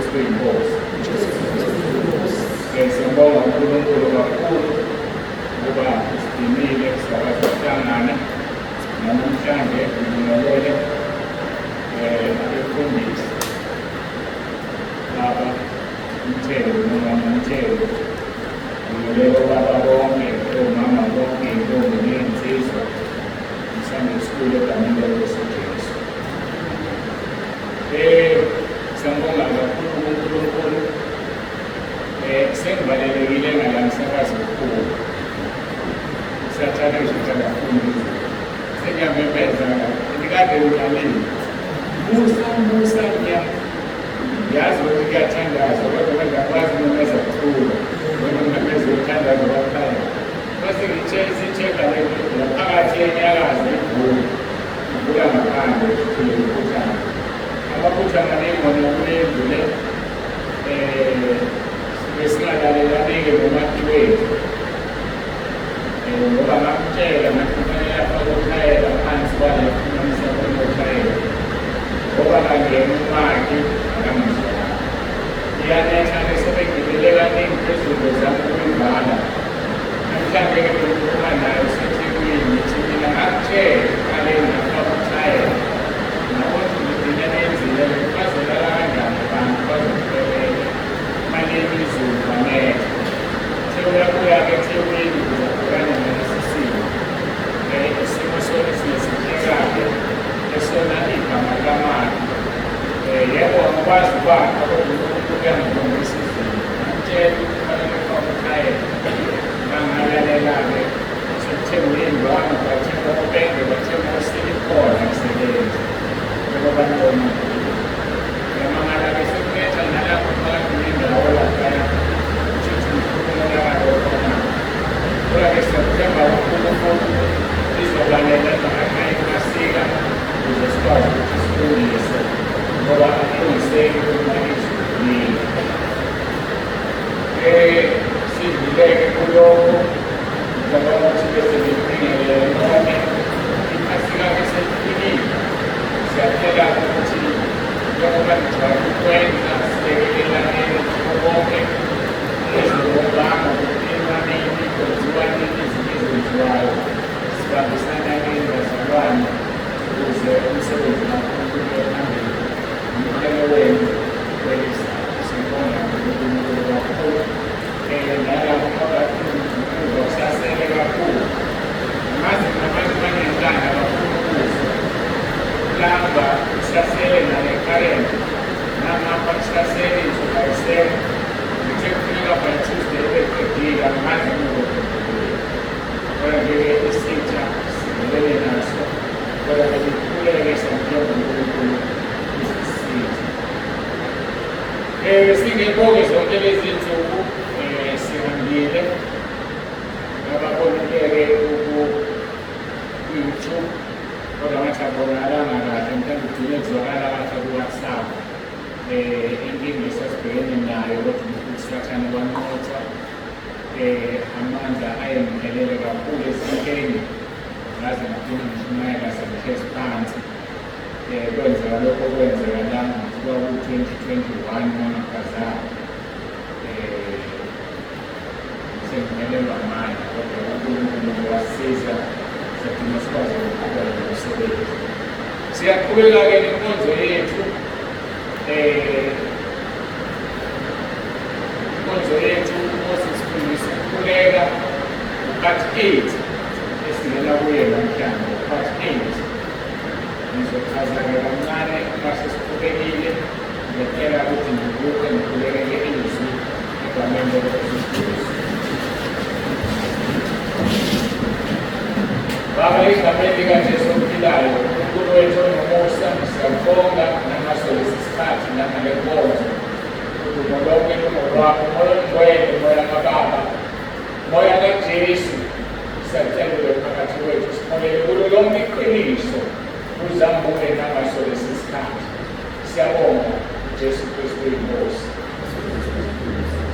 UJESU UYINKOSI. Siyabonga uNkulunkulu kakhulu ukuba sidinile sakwazi ukuhlangana namhlanje ngibingelele abefundisi baba umthelo noma umthelo ngibingelele obaba bonke, omama bonke, intombi ney'nsizwa Sunday school egameni lenkosi uJesu. Siyambonga kakhulu uNkulunkulu. Sengivalelekile ngalamsakazi okukhulu. Siyathanda nje kakhulu. Sengiyamemeza ngikade ngidlalile. Musa ngiyazi ukuthi kuyathandazwa kodwa ngiyakwazi ukumemeza kakhulu. Kodwa ngimemeza ukuthandaza kwakhaya. Bese ngitshela le phakathi yenyakazi ibhulu. Ngibula ngaphandle ukuthandana. Amaphutha amaningi wona kulendlu besingalalelani-ke nomakhiwethu ngoba ngakutshela ngakufanele afake ukushayela phansi kwalefunisa kokushayela ngoba kangena umakhi akamazwakala iyanetha-ke sebegibele kaningi phezulu zami ukuyibhala namhlanje-ke bekukhuluma nayo sethekwini ngithi mina ngakutshela kaleni ngafaka ukushayela nakothi ngigcine nenzile bazolala kanjani abantu bazokuphelela malini izulu banetha sekuyabuya-ke ethekwini kuzabhekana nalesi simo isimo sona sinesihlekayo esona igama lamali yebo angikwazi ukwakha kodwa uNkulunkulu uyangikhombisa izulu ngakutshela ukuthi kufanele ufake ukushayela ngangalalela-ke sekuthenga iy'ndwangu bathenga upende bathenga usilikona kusebenza njengoba nibona yamangala-ke sekunetha nalapho phakathi nendawo laphaya ukuthi umonakalo khona kodwa-ke siyakuthemba uNkulunkulu izokwanela masika ukuze sikwazi ukuthi silungise ngoba akulungiseki uma izulu lini sidluleke kulokho ngicabanga ukuthi bese ngibingelele nome iphasika-ke selifikile siyaphela ukuthi njengoba ngijwayele ukwenza silekelelane bonke ezokobanga ukuthi emanini kwenziwa nini izinto ezenziwayo sibambisana-ke ngazalwane ukuze umsebenzi kakhulu phambili umphelo wenu welisa sibonga uNkulunkulu kakhulu nalapho phakathi kusasele kakhulu ngazi nabantu banentanga kakhulu kuzo lamba kusasele nale current namapha kusasele izokayisele ngithe kufuneka by Tuesday ebeqedile angazi ngokuqedile kodwa-ke isitha sibelele naso kodwa-ke sikhuleke samthemba uNkulunkulu isisitha singekho-ke zonke lezi nsuku sihambile ababonile-ke ku-YouTube kodwa ngathi abonakala kahle mhlawumbe ugcine kuzwakala kahle ku-WhatsApp inkinga esasibhekene nayo kodwa ukusathane kwanqotha amandla ayengiphelele kakhulu esinkeni ngaze ngaphinda ngishumayela sengihlezi phansi kwenzeka lokho kwenzeka lana kuba ku-2021 mangaphazana sengiphelelwa amandla kodwa uNkulunkulu wasiza sagcina sikwazi ukuqhubeka nomsebenzi. Siyaqhubeka-ke nenkonzo yethu Nkosi Sifundise Ukukhuleka part 8 esingena kuye namhlanje part 8 ngizochaza-ke kancane uma sesiqhubekile ngiyacela ukuthi ngibuke ngikhulekele izwi egameni lenkosi uJesu. Baba, egameni likaJesu ophilayo, uNkulunkulu wethu onomusa, siyabonga namasole sisikhathi nangale nkonzo ukuthi lonke ilungu lwakho moya ongcwele, moya kaBaba, moya kaJesu siyathelele phakathi kwethu simolele kulo lonke iqiniso uzambule nangasole sisikhathi. Siyabonga uJesu Kristu uYinkosi.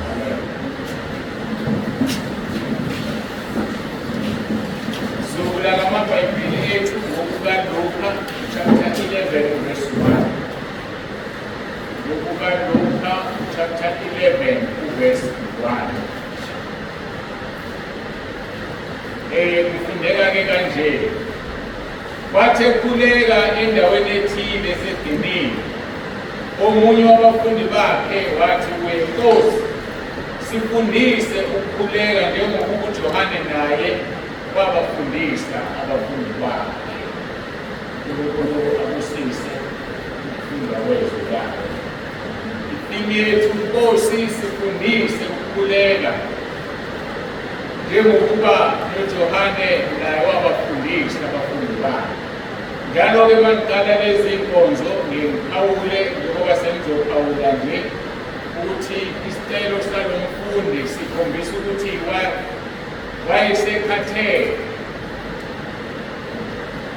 Amen. Sivula amabhayibhili ethu ngokukaLuka chapter 11 verse 1. ngokukaLuka chapter 11 verse 1. Kufundeka-ke kanje, kwathi ekhuleka endaweni ethile esedimini, omunye wabafundi bakhe wathi kuye, Nkosi, sifundise ukukhuleka njengoba uJohane naye wabafundisa abafundi bakhe. uNkulunkulu abusise ukufunda kwezwi lakhe. Ithimi yethu, Nkosi, sifundise ukukhuleka njengokuba uJohane naye wabafundisa abafundi bakhe. Njalo-ke mangiqala lezi nkonzo ngiphawule njengoba sengizophawula nje ukuthi isicelo salo mfundi sikhombisa ukuthi wayesekhathele,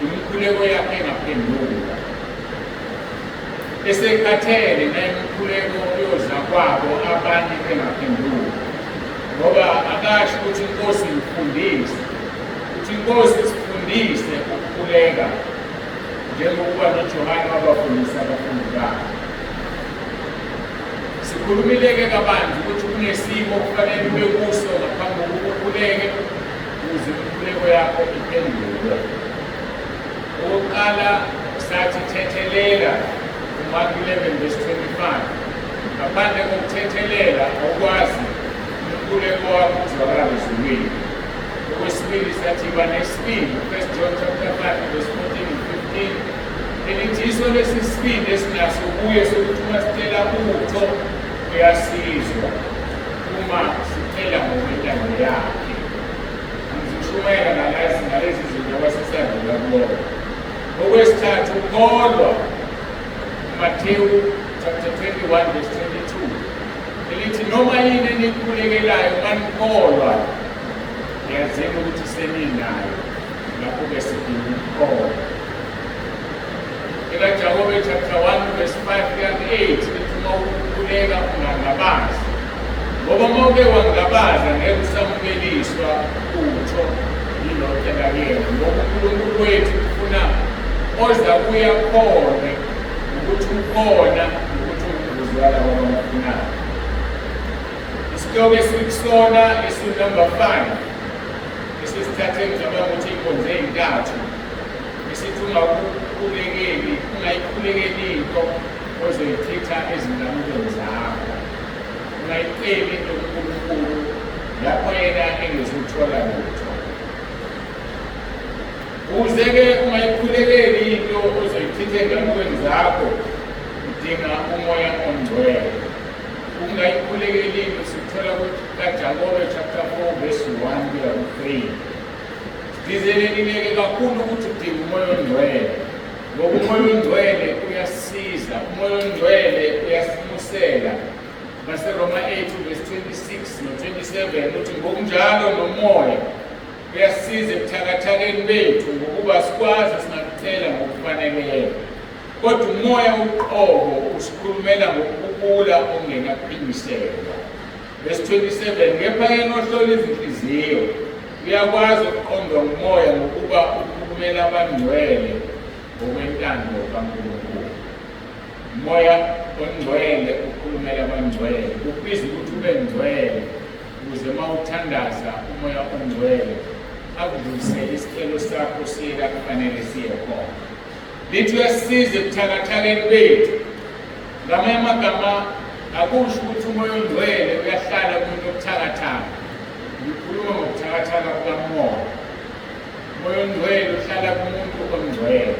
imikhuleko yakhe engaphenduka, esekhathele nayimikhuleko yoza kwabo abanye bengaphenduka, ngoba akasho ukuthi Nkosi ngifundise, ukuthi Nkosi sifundise ukukhuleka njengokuba noJohane wabafundisa abafundi bakhe. Sikhulumile-ke kabanzi ukuthi kunesimo kufanele ube kuso ngaphambi kokuba ukhuleke ukuze imikhuleko yakho iphenduke. Okokuqala sathi thethelela, uMark 11 verse 25. Ngaphandle kokuthethelela awukwazi imikhuleko wakho ukuzwakala ezulwini. Okwesibili sathi yiba nesibindi, 1 John chapter 5 verse 14 and 15. Elithi iso lesi sibindi esinaso kuye sokuthi uma sicela utho uyasizwa uma sicela ngokwentando yakhe. Ngizoshumayela ngalezi zinto abasisandula kulo. Okwesithathu, ukholwa, Matthew chapter 21 verse 22. Elithi noma yini enikhulekelayo manikholwa, yazini ukuthi seninayo, lapho-ke sidinga ukukholwa. ENjakobe chapter 1 verse 5 and 8 lithi uma ukukhuleka ungangabazi, ngoba uma uke wangabaza ngeke usamukeliswa utho yilokho elakuyena, ngoba uNkulunkulu wethu ufuna oza kuya khona ukuthi ukhona ukuthi unguzwala kwabamufunayo. Isihloko esikusona esinumber 5 esisithathe ngicabanga ukuthi inkonzo ey'ntathu esithi ungayikhulekeli into ozoyichitha ezingamukweni zakho, ungayiceli into kuNkulunkulu lapho yena engezuthola lutho. Ukuze-ke ungayikhulekeli into ozoyichitha ezingamukweni zakho, udinga umoya ongcwele. Ungayikhulekeli into sikuthola kaJakobe chapter 4 verse 1 kuya ku-3. Sizelelileke kakhulu ukuthi udinga umoya ongcwele, ngoba umoya ongcwele uyasisiza, umoya ongcwele uyasimusela. NaseRoma 8 verse 26 no-27 uthi ngokunjalo nomoya uyasisiza ebuthakathakeni bethu ngokuba sikwazi singakuthela ngokufaneleyo, kodwa umoya uqobo usikhulumela ngokubula okungenaphinyiselwa. Verse 27, kepha-ke nohlola izinhliziyo uyakwazi ukuqonda umoya ngokuba ukhulumela abangcwele ngokwentando kaNkulunkulu. Umoya ongcwele ukhulumela abangcwele, kubiza ukuthi ube ngcwele ukuze uma uthandaza umoya ongcwele akudlulisele isicelo sakho siye la kufanele siye khona. Lithi uyasisiza ebuthakathakeni bethu. Ngamanye amagama akusho ukuthi umoya ongcwele uyahlala kumuntu obuthakathaka. Ngikhuluma ngokuthakathaka kukamoya. Umoya ongcwele uhlala kumuntu ongcwele,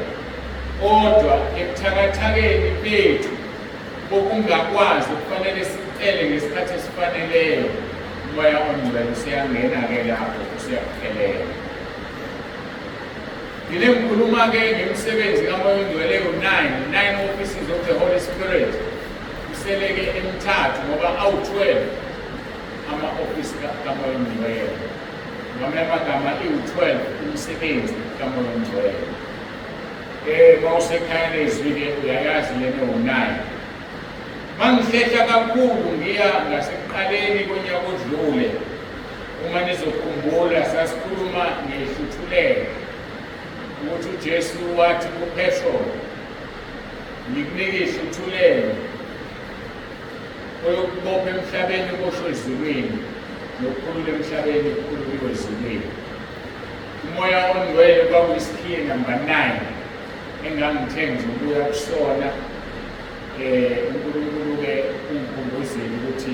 kodwa ebuthakathakeni bethu bokungakwazi kufanele sicele ngesikhathi esifaneleyo, umoya ongcwele usiyangena-ke lapho usiyakuphelela. Ngile ngikhuluma-ke ngemisebenzi kamoya ongcwele u-9 offices of the Holy Spirit. Kuseleke emithathu ngoba awu-12 ama-office kamoya ongcwele. Ngamanye amagama iwu-12 imisebenzi kamoya ongcwele. Mawusekhaya lezwi-ke uyayazi lena u-9. Mangihlehla kakhulu ngiya ngasekuqaleni konyaka odlule, uma nizokhumbula sasikhuluma ngehluthulelo ukuthi uJesu wathi kuPetro, ngikunike ihluthulelo oyokubopha emhlabeni kusho ezulwini, nokukhulula emhlabeni kukhululiwe ezulwini. Umoya ongcwele kwakuyisikhiye number 9 engangithe ngizobuya kusona. uNkulunkulu-ke ungikhumbuzile ukuthi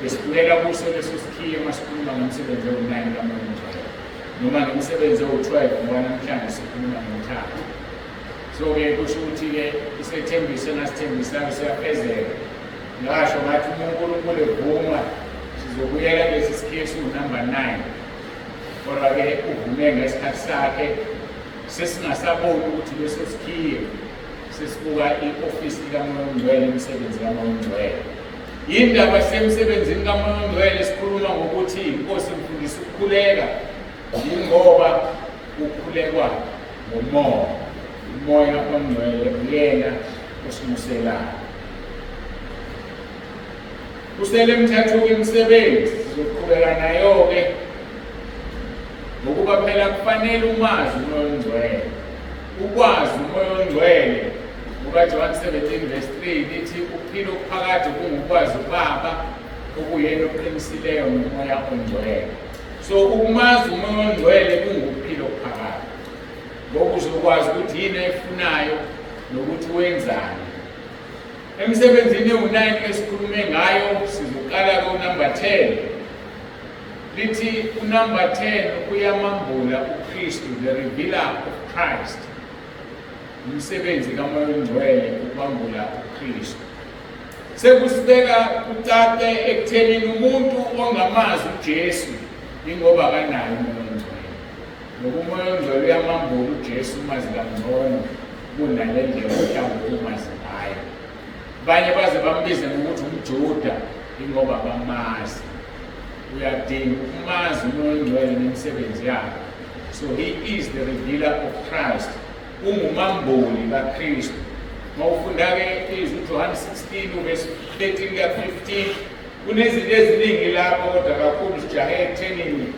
besibuyela kuso leso sikhiye masikhuluma ngomsebenzi owu-9 kaMoya Ongcwele, noma ngomsebenzi owu-12 ngoba namhlanje sikhuluma ngomthando. So-ke kusho ukuthi-ke isethembiso engasithembisayo siyafezeka. Ngasho ngathi uNkulunkulu evuma sizobuyela lesi sikhiye esiwu-number 9, kodwa-ke uvume ngesikhathi sakhe sesingasaboni ukuthi leso sikhiye sesibuka i-ofisi kaMoya Ongcwele, imisebenzi kaMoya Ongcwele. Yindaba semsebenzini kaMoya Ongcwele sikhuluma ngokuthi iNkosi imfundisa ukukhuleka, yingoba ukukhulekwa ngomoya. Umoya ongcwele uyena osimuselayo. Kusele emthathu-ke imisebenzi sizoqhubeka nayo-ke ngokuba phela kufanele umazi umoya ongcwele. Ukwazi umoya ongcwele ngoba John 17:3 lithi ukuphila okuphakathi kungukwazi uBaba okuyena oqinisileyo nomoya ongcwele. So ukumazi umoya ongcwele kungukuphila okuphakathi, ngoba uzokwazi ukuthi yini efunayo nokuthi wenzani. Emsebenzini u-9 esikhulume ngayo sizoqala ku-number 10. Lithi u-number 10 uyamambula uKristu, the revealer of Christ. Umsebenzi kaMoya Ongcwele ukubambula uKristu. Sekusibeka kucace ekuthenini umuntu ongamazi uJesu ingoba kanayo umoya ongcwele. Ngoba umoya ongcwele uyamambula uJesu umazi kangcono kunale ndlela mhlawumbe umazi ngayo. Abanye baze bambize ngokuthi umJuda ingoba bamazi. Uyadinga ukumazi umoya ongcwele nemisebenzi yakhe. So he is the revealer of Christ. Ungumambuli kaKristu. Mawufunda-ke uJohn 16 verse 13-15 kunezinto eziningi lapho, kodwa kakhulu sijahe ekuthenini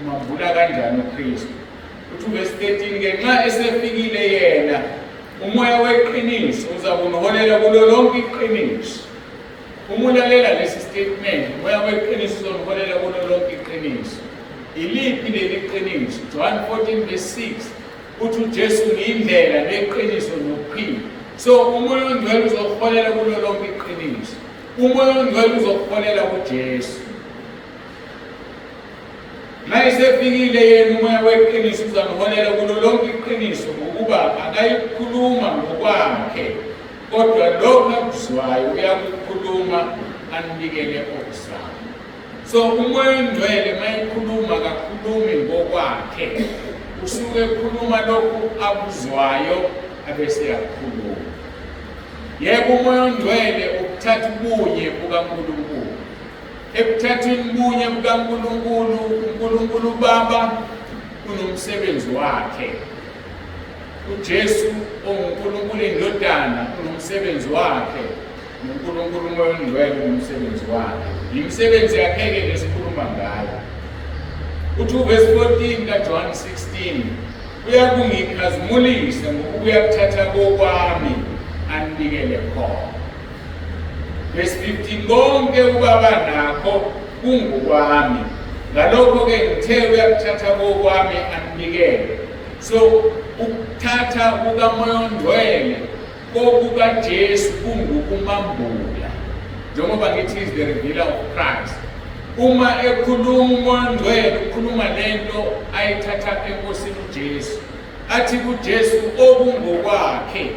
umambula kanjani uKristu. Uthi verse 13-ke nxa esefikile yena umoya weqiniso uzakuniholela kulo lonke iqiniso. Uma ulalela lesi statement, umoya weqiniso uzoniholela kulo lonke iqiniso. Iliphi leli qiniso? John 14 verse 6 uthi uJesu ngiyindlela neqiniso nokuphila. So umoya ongcwele uzokuholela kulo lonke iqiniso. Umoya ongcwele uzokuholela kuJesu. Nxa esefikile yena umoya weqiniso uzaniholela kulo lonke iqiniso, ngokuba akayikhuluma ngokwakhe, kodwa lokho akuzwayo uyakukhuluma anikele okuzayo. So umoya ongcwele mayikhuluma kakhulumi ngokwakhe, usuke ekhuluma lokhu akuzwayo abese yakhuluma. Yebo umoya ongcwele ukuthatha ubunye bukaNkulunkulu. Ekuthatheni ubunye bukaNkulunkulu, uNkulunkulu Baba unomsebenzi wakhe. uJesu onguNkulunkulu indodana unomsebenzi wakhe, noNkulunkulu umoya ongcwele unomsebenzi wakhe. Imisebenzi yakhe-ke lesikhuluma ngayo. Uthi verse 14 kaJohn 16 uyakungikhazimulisa ngokubuya kuthatha kokwami anikele khona. Verse 15 konke uBaba nakho kungokwami, ngalokho-ke ngithe uyakuthatha kokwami anikele. So ukuthatha kukaMoya Ongcwele kokukaJesu kungukumambula, njengoba ngithi is the revealer of Christ. Uma ekhuluma umoya ongcwele ukhuluma lento ayithatha enkosini uJesu, athi kuJesu okungokwakhe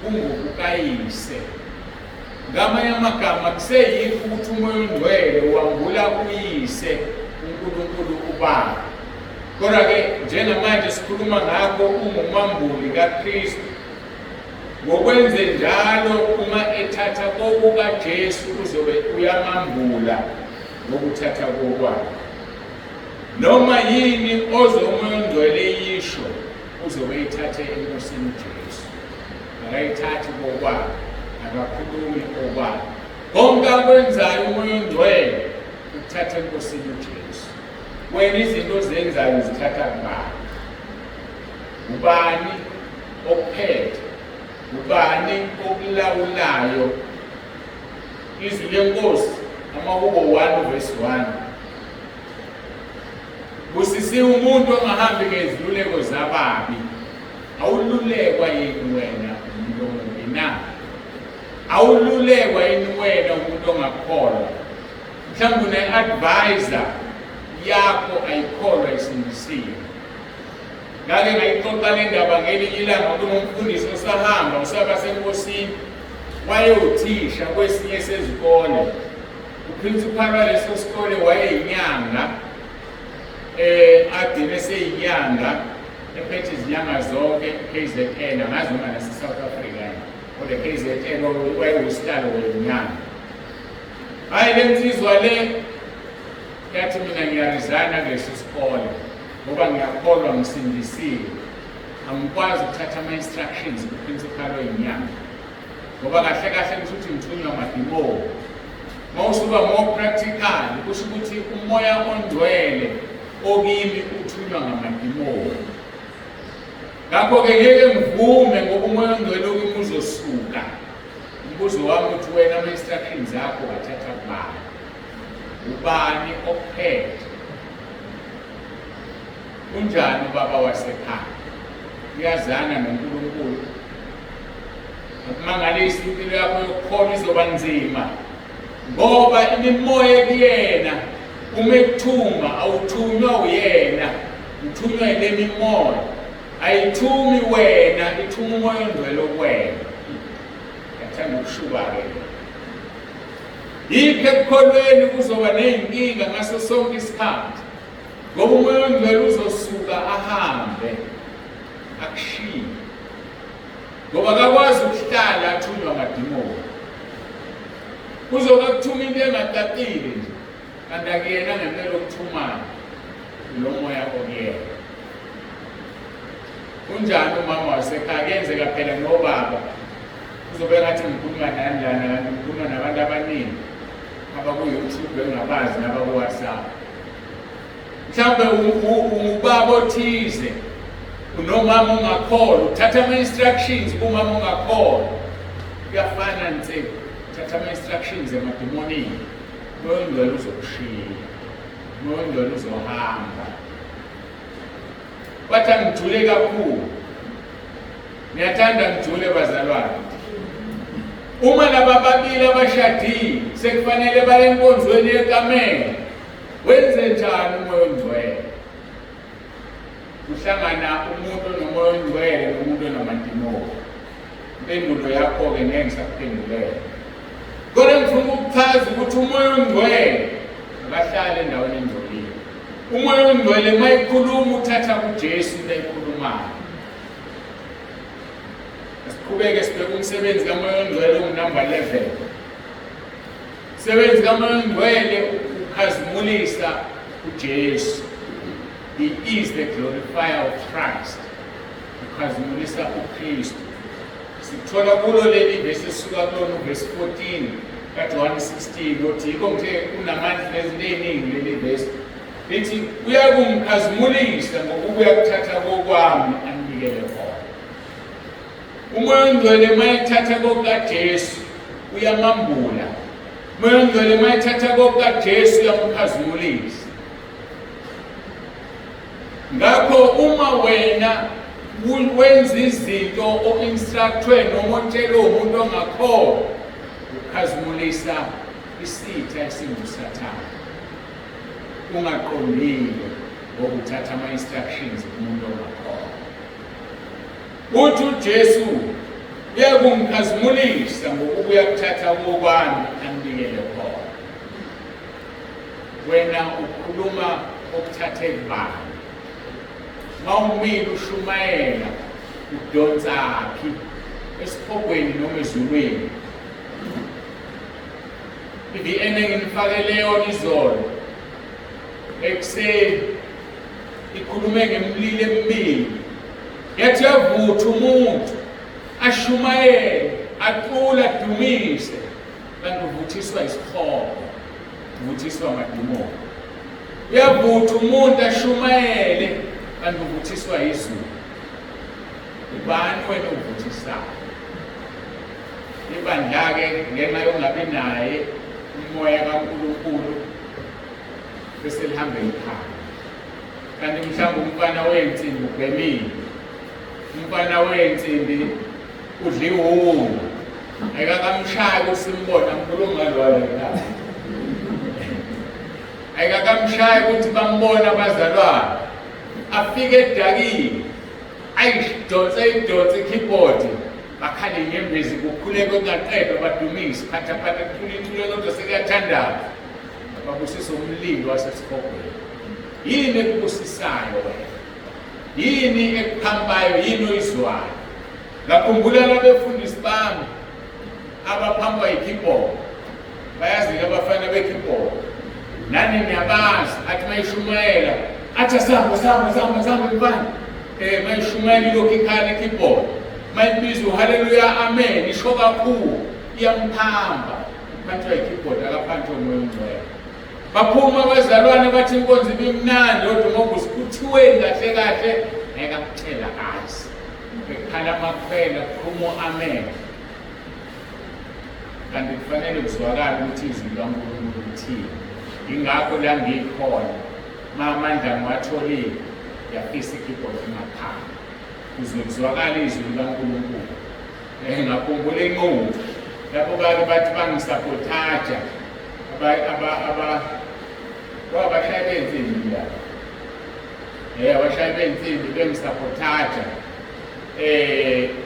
kungokukayise. Ngamanye amagama kuseyikho ukuthi umoya ongcwele wambula uyise uNkulunkulu uBaba. Kodwa-ke njengamanje sikhuluma ngakho ungumambuli kaKristu. Ngokwenze njalo uma ethatha kokukaJesu uzobe uyamambula ngokuthatha kokwakhe. Noma yini ozomoya ongcwele yisho uzobe eyithathe enkosini uJesu, akayithathi kokwakhe, akakhulumi kokwakhe. Konke akwenzayo umoya ongcwele ukuthatha enkosini uJesu. Wena izinto ozenzayo zithatha kubani? Ubani ophethe? Ubani okulawulayo izwi lenkosi amahubo 1 verse 1. Busisiwe umuntu ongahambi ngeziluleko zababi. Awululekwa yini wena umuntu omubi na? Awululekwa yini wena umuntu ongakholwa? Mhlawumbe une-advisor yakho ayikholwa isindisiwe. Ngake ngayixoxa le ndaba ngelinye ilanga kunomfundisi osahamba usaba seNkosini wayewuthisha kwesinye sezikole. Uprincipal waleso sikole wayeyinyanga, agcine seyinyanga ephethe izinyanga zonke KZN, angazi noma nase-South Africa kodwa KZN wayewusihlalo weyinyanga. Hayi le nsizwa le yathi mina ngiyarizana kulesi sikole ngoba ngiyakholwa ngisindisiwe, angikwazi ukuthatha ama-instructions kuprincipal weyinyanga ngoba kahle kahle ngithi ngithunywa amadimoni. Mawusuba more practical kusho ukuthi umoya ongcwele okimi uthunywa ngamadimoni. Ngakho-ke ngeke ngivume ngoba umoya ongcwele okimi uzosuka. Umbuzo wami uthi wena ama-instructions akho wathatha kubani? Ubani ophethe? Unjani ubaba wasekhaya? Uyazana noNkulunkulu? Akumangalisi impilo yakho yokukholwa izoba nzima ngoba imimoya ekuyena uma ekuthuma awuthunywa uyena, uthunywa yile mimoya. Ayithumi wena, ithuma umoya ongcwele kuwena. Yathanda ukushuba-ke. Yikho ekukholweni kuzoba ney'nkinga ngaso sonke isikhathi ngoba umoya ongcwele uzosuka ahambe akushiye ngoba akakwazi ukuhlala athunywa amadimoni. Kuzoba kuthuma into engacacile nje kanti akuyena ngempela okuthumayo lo moya okuyena. Kunjani umama wasekhaya? Kuyenzeka phela nobaba kuzobe ngathi ngikhuluma nani lana kanti ngikhuluma nabantu abaningi abaku-YouTube engabazi nabaku-WhatsApp. Mhlawumbe ubaba othize unomama ongakholwa, uthatha ama-instructions kumama ongakholwa. Kuyafana nse uthatha ama-instructions emademonini. Umoya ongcwele uzokushiya, umoya ongcwele uzohamba. Bathi angijule kakhulu. Niyathanda ngijule bazalwane. Uma laba babili abashadile sekufanele baye enkonzweni yekamela, wenze njani umoya ongcwele? Kuhlangana umuntu nomoya ongcwele nomuntu onamadimoni. Impendulo yakho-ke ngeke ngisakuphendulela. Kodwa ngifuna ukuchaza ukuthi umoya ongcwele akahlale endaweni engcolile. Umoya ongcwele uma ekhuluma uthatha kuJesu into ayikhulumayo. Asiqhubeke sibheke umsebenzi kamoya ongcwele ongunumber 11. Umsebenzi kamoya ongcwele ukhazimulisa uJesu. He is the glorifier of Christ. Ukhazimulisa uKristu. Sithola kulo leli verse esuka kulona verse 14 kaJohn 16 othi yikho ngithe kunamandla nezinto eziningi leli verse. Lithi uyakumkhazimulisa ngokubuya kuthatha kokwami anikele khona. Umoya ongcwele mayethatha kokaJesu uyamambula. Umoya ongcwele mayethatha kokaJesu uyamkhazimulisa. Ngakho uma wena wenza izinto o-instructwe noma otshele umuntu ongakholwa, ukhazimulisa isitha esingusathane. Ungaqondile ngokuthatha ama-instructions kumuntu ongakholwa. Uthi uJesu uyakumkhazimulisa ngokubuya kuthatha kokwami anikele khona. Wena ukhuluma okuthathe kubani? Mawumile ushumayela udonsaphi esiphokweni noma ezulwini. IVN engifakele yona izolo ekuseni ikhulume ngemlilo emibili. Yathi yavutha umuntu ashumayele aqula adumise kanti uvuthiswa isikhoko, uvuthiswa amadimoni. Uyavutha umuntu ashumayele kanti uvuthiswa izulu. Ubani wena uvuthisayo? Ibandla-ke ngenxa yongabi naye umoya kaNkulunkulu bese lihambe likhaya. Kanti mhlawumbe umfana wensimbi ubhemile, umfana wensimbi udla iwulu, ayikakamshayi ukuthi simbone akhuluma ngalo la. Ayikakamshayi ukuthi bambone abazalwane, afike edakile ayidonse i-keyboard, bakhale inyembezi kukhuleka okungaqedwa badumise phathaphatha kuthulithule kodwa sekuyathandaza, babusisa umlilo wasesikhogweni. Yini ekubusisayo wena? Yini ekuphambayo? Yini oyizwayo? Ngakhumbula labefundisi bami abaphamba i-keyboard, bayazi-ke abafana be-keyboard, nani niyabazi, athi mayishumayela athi samba mfana, mayishumayela ilokhu ikhala i-keyboard, mayibiza uhaleluya amen, isho kakhulu, iyamphamba. Uphanthwa i-keyboard akaphanthwa umoya ongcwele. Baphuma abazalwane bathi inkonzo ibimnandi, kodwa ngokuthi kuthiweni kahle kahle ngeke akucela kazi, bekhala amakhwela kuphuma amen. Kanti kufanele kuzwakale ukuthi izwi likaNkulunkulu lithini. Ingakho la ngikhona amandla ngiwatholile, ngiyafisa i-keyboard emakhaya kuze kuzwakale izwi likaNkulunkulu. Ngakhumbula inqubo lapho bake bathi bangisabotaja abashayi bensimbi la, abashayi bensimbi bengisabotaja,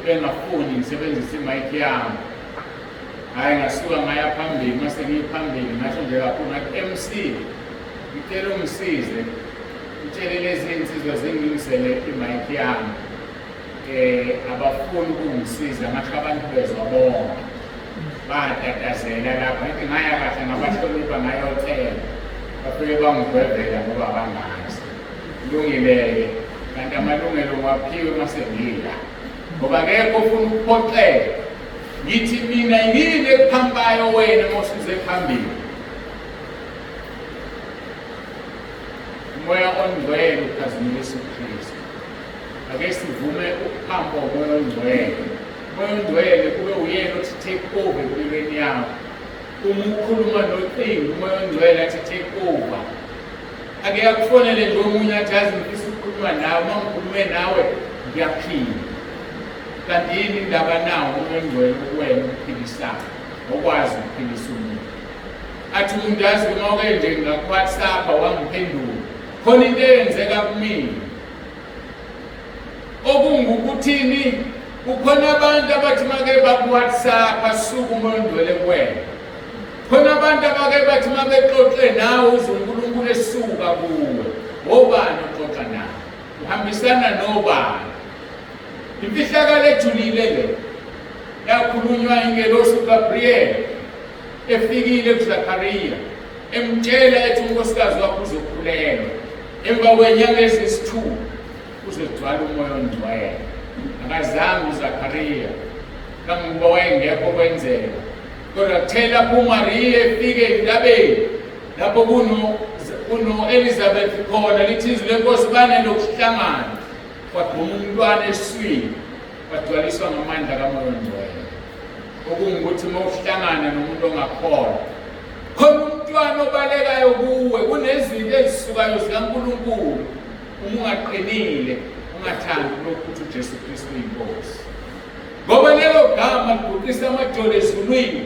bengafuni ngisebenzise imayikhi yami. Hhayi, ngasuka ngaya phambili, mase ngiyiphambili ngasho nje kakhulu ngathi MC, ngicela ungisize, ngitshele lezi insizwa zingingisele imayikhi yami, abafuni ukungisiza, ngasho abantu bezwa bonke batatazela lapha. Ngithi ngaya kahle ngabahlonipha ngayotshela, bafike bangigwevela ngoba bangazi. Kulungile-ke, kanti amalungelo ngiwaphiwe mase ngila, ngoba akekho ofuna ukuphoxeka. Ngithi mina yini ekuphambayo wena mosuze phambili? Umoya ongcwele ukhazimulisa uKristu. Ake sivume ukuhamba umoya ongcwele. Umoya ongcwele kube uyena othi take over empilweni yakho. Uma ukhuluma nocingo, umoya ongcwele athi take over. Ake akufonele nje omunye athi yazi ngifisa ukukhuluma nawe, uma ngikhulume nawe ngiyaphila. Kanti yini indaba nawo umoya ongcwele kuwena ukuphilisayo, okwazi ukuphilisa umuntu? Athi umuntu yazi uma uke nje ngaku-WhatsApp wangiphendula, khona into eyenzeka kumina. Okungukuthini, kukhona abantu abathi make baku-WhatsApp asuke umoya ongcwele kuwena. Khona abantu abake bathi mabexoxe nawe uzwe uNkulunkulu esuka kuwe. Obani oxoxa nawe? Uhambisana nobani? Imfihlakalo ejulile le yakhulunywa ingelosi uGabriel efikile kuZakhariya emtshela ethi unkosikazi wakho uzokhulelwa, emva kwenyanga eziyisithupha uzogcwala umoya ongcwele. Akazange uZakhariya kangokuba wayengekho kwenzeka, kodwa kuthe lapho uMariya efike entabeni lapho kuno-Elizabeth khona, lithi izwi leNkosi banelokuhlangana, kwaduma umntwana esiswini, kwadwaliswa ngamandla kamoya ongcwele. Okungukuthi uma uhlangana nomuntu ongakholwa, khona umntwana obalekayo kuwe, kunezinto ezisukayo zikaNkulunkulu. Uma ungaqinile, ungathandi ukuthi uJesu Kristu uyinkosi, ngoba lelo gama libhuqisa amajolo ezulwini,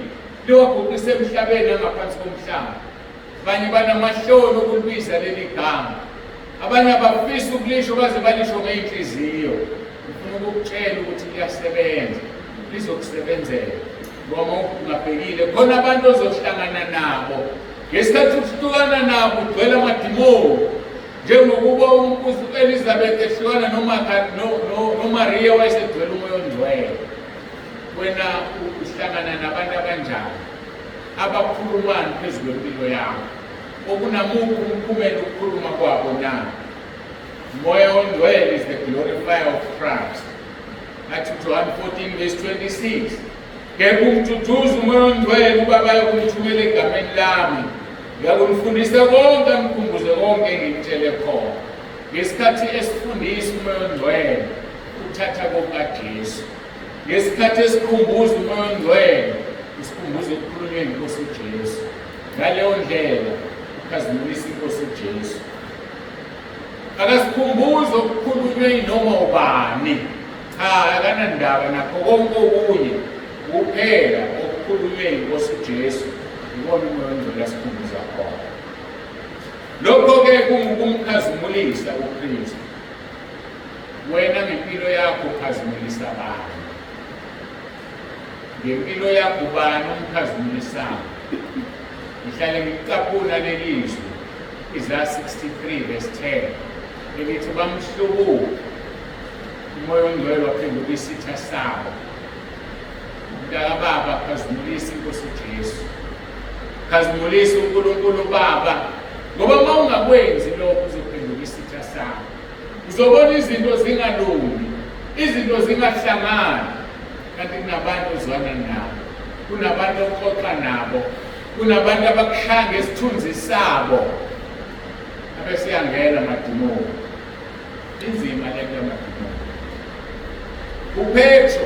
liwabhuqisa emhlabeni angaphansi komhlaba. Abanye banamahloni okulibiza leli gama, abanye abafisa ukulisho baze balisho ngey'nhliziyo. Ngifuna ukukutshela ukuthi liyasebenza, lizokusebenzela. Ngoba ungabhekile, khona abantu ozohlangana nabo ngesikhathi uhlukana nabo ugcwele amadimoni, njengokuba u-Elizabeth ehlukana noMariya wayesedwele umoya ongcwele. Wena uhlangana nabantu abanjani, abakhulumani phezu kwempilo yakho, okunamuphi umphumela ukukhuluma kwabo na? Umoya ongcwele is the glorifier of Christ. Athi John 14 verse 26, kepha umduduza umoya ongcwele uBaba yokumthumela egameni lami, ngiyakumfundisa konke, amkhumbuze konke engimtshele khona. Ngesikhathi esifundisa umoya ongcwele uthatha kokaJesu, ngesikhathi esikhumbuza umoya ongcwele usikhumbuza ukukhulunywa ngeNkosi uJesu. ngaleyo ndlela ukhazimulisa inkosi uJesu. Akasikhumbuze ukukhulunywe noma ubani, cha akanandaba nakho konke okunye kuphela okukhulunywe inkosi uJesu, ibona umoya ongcwele asikhumbuza khona. Lokho-ke kumkhazimulisa uKristu. Wena ngempilo yakho ukhazimulisa abantu. Ngempilo yakho ubani umkhazimulisayo? Ngihlale ngicapula lelizwi Isaiah 63 verse 10 elithi bamhlubuka umoya ongcwele waphenduka isitha sabo. Mntakababa khazimulisa inkosi uJesu, khazimulisa uNkulunkulu Baba, ngoba uma ungakwenzi lokho uzophenduka isitha sabo. Uzobona izinto zingalungi, izinto zingahlangani, kanti kunabantu ozwana nabo, kunabantu oxoxa nabo, kunabantu abakuhlanga esithunzi sabo, abesiyangena amadimoni. Inzima lento yamadimoni. uPetro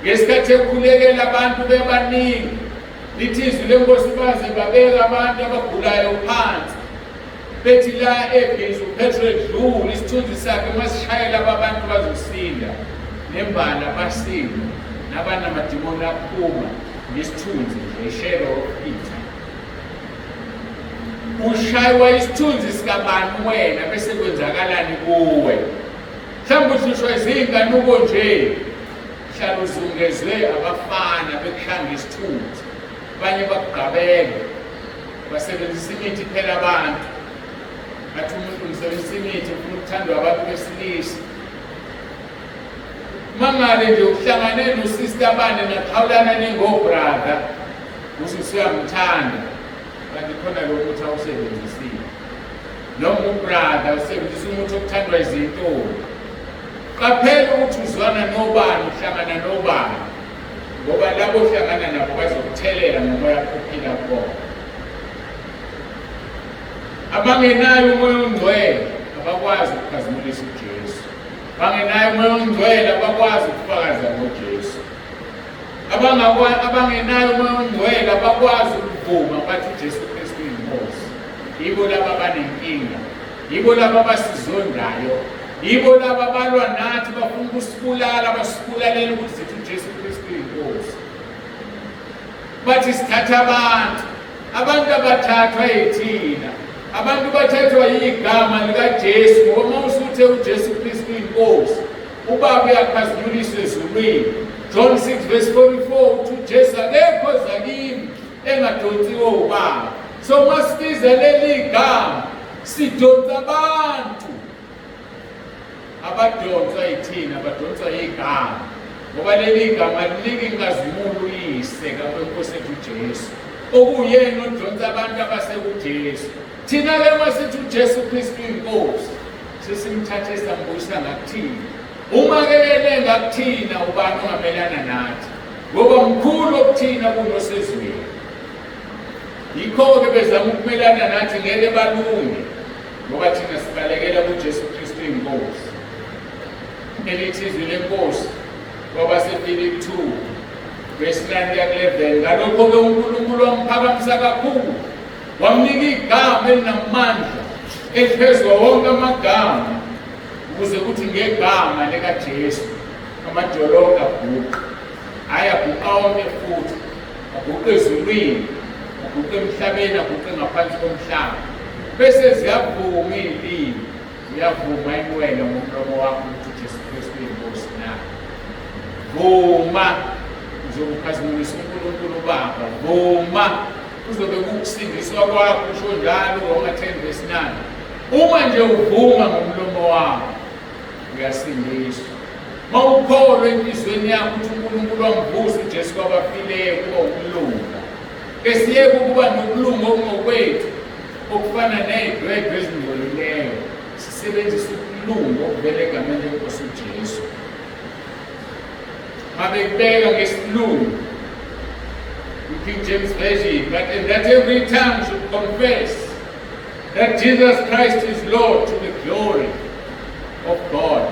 ngesikhathi ekhulekela abantu bebaningi, lithi izwi lenkosikazi babeka abantu abagulayo phansi, bethi la ebhizi uPetro edlula isithunzi sakhe masishayela abantu bazosinda, nembala basinda, nabanamadimoni aphuma ngesithunzi nge-shadow of Peter. Ushaywa isithunzi sikabani wena bese kwenzakalani kuwe? Mhlawumbe uhlushwa izinkanuko nje, hlala uzungezwe abafana bekuhlanga isithunzi, abanye bakugqabele, basebenzisa imithi phela abantu. Athi umuntu ngisebenzisa imithi ufuna ukuthandwa abantu besilisa. Mangale nje ukuhlangane nosista bane naqhawulana nengobrother, usuyamthanda, kanti khona lo muthi awusebenzisile. Noma ubrother usebenzisa umuthi okuthandwa izintombi. Qaphela ukuthi uzwana nobani, uhlangana nobani, ngoba labo ohlangana nabo bazokuthelela ngomoya ophila kuwona. Abangenayo umoya ongcwele abakwazi ukukhazimulisa uJesu. Abangenayo umoya ongcwele abakwazi ukufakaza ngoJesu. Abangenayo umoya ongcwele abakwazi ukuvuma bathi uJesu Kristu uyinkosi. Yibo laba abanenkinga, yibo laba abasizondayo, yibo laba abalwa nathi bafuna ukusibulala, basibulalela ukuthi sithi uJesu Kristu uyinkosi. Bathi sithatha abantu abathathwa yithina, abantu bathathwa yigama likaJesu, ngoba uma usuthe uJesu Kristu uyinkosi, uBaba uyakhazimuliswa ezulwini. John 6 verse 44 uthi uJesu akekho zakimi engadonsiwe uBaba. So masibiza leli gama sidonsa abantu abadonswa yithina, abadonswa yigama, ngoba leli gama linika inkazimulo uyise kaNkosi uJesu, okuyena odonsa abantu abasekuJesu. Thina-ke masithi uJesu Kristu uyinkosi, sesimthathe sambuyisa ngakuthina. Uma-ke ngakuthina ubani ongamelana nathi, ngoba mkhulu okuthina kunosezweni. Yikho-ke bezama ukumelana nathi ngeke balunge, ngoba thina sibalekela kuJesu Kristu uyinkosi. Elithi izwi lenkosi kwabaseFilipi 2 verse 9-11, ngalokho-ke uNkulunkulu wamphakamisa kakhulu, wamnika igama elinamandla eliphezulu wonke amagama, ukuze kuthi ngegama likaJesu amadolonga abhuqe. Hhayi abhuqa wonke futhi, abhuqe ezulwini, abhuqe emhlabeni, abhuqe ngaphansi komhlaba. Bese ziyavuma iy'limi, ziyavuma inwele ngomlomo wakho ukuthi uJesu Kristu uyinkosi na. Vuma uzokukhazimulisa uNkulunkulu Baba, vuma kuzobe kukusindiswa kwakho, usho njalo Roma 10 verse 9. Uma nje uvuma ngomlomo wakho uyasindiswa. Uma ukholwa enhliziyweni yakho ukuthi uNkulunkulu wamvusa uJesu kwabafileyo kuba ukulunga, esiyeke ukuba nokulunga okungokwethu okufana ney'dwedwe ezingcolileyo, sisebenzisa ukulunga okuvela egameni lenkosi uJesu. Mabekubeka ngesilungu King James Version, but that every tongue should confess that Jesus Christ is Lord to the glory of God